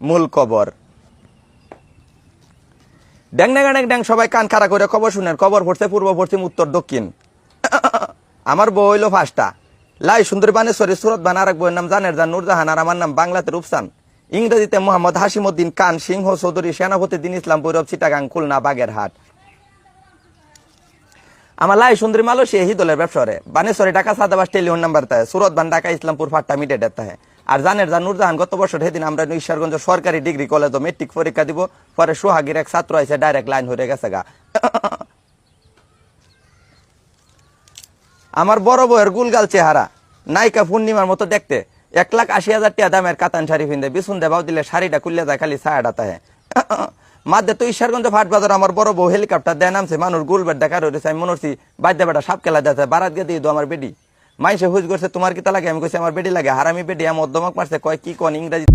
মূল কবর। ড্যাং ড্যাং ড্যাং ড্যাং, সবাই কান খাড়া করে খবর শুনেন। কবর পড়ছে পূর্ব, পশ্চিম, উত্তর, দক্ষিণ। আমার বউ হইল 5টা। লাই সুন্দরী বানেশ্বরী, সুরত বান, আর এক বইয়ের নাম জানের জান নূরজাহান, আর আমার নাম বাংলাতে রূপসান। ইংরেজিতে মোহাম্মদ হাসিমুদ্দিন খান, সিংহ চৌধুরী, সেনাপতি দিন ইসলাম, ভৈরব, চিটাগাং, খুলনা, বাগেরহাট। আমার লাই সুন্দরী মালয়েশিয়া হিদলের ব্যবসারে, বানেশ্বরী ঢাকা সাদাবাস টেলিফোন নাম্বার তাহে, সুরত বান ঢাকা ইসলামপুর ফাট্টা মিটেডের তাহে। আর জানের জান নূরজাহান গত বছর সেদিন আমরা ঈশ্বরগঞ্জ সরকারি ডিগ্রি কলেজ মেট্রিক পরীক্ষা দিব, পরে সোহাগীর এক ছাত্র আছে ডাইরেক্ট লাইন হয়ে গেছে গা। আমার বড় বউয়ের গুলগাল চেহারা, নায়িকা পূর্ণিমার মতো দেখতে, 1,80,000 টাকা দামের কাতান শাড়ি পিনতে, বিছুন দেবাও দিলে শাড়িটা খুললে যায় খালি ছায়াটা তাহে। মাঝে তো ঈশ্বরগঞ্জ ফাট বাজার আমার বড় বউ হেলিকপ্টার দেয় নামছে, মানুষ গুলবেট দেখা রয়েছে। আমি মনে করছি বাদ্যা বেটা সাপ খেলা দেখছে, বারাত গিয়ে দিয়ে আমার বেডি। মাইসে হুজ করছে তোমার কিতা লাগে, আমি কইছি আমার বেডি লাগে। হারামি বেডি আমার মধ্যমক মারছে, কয় কি কোন ইংরেজি।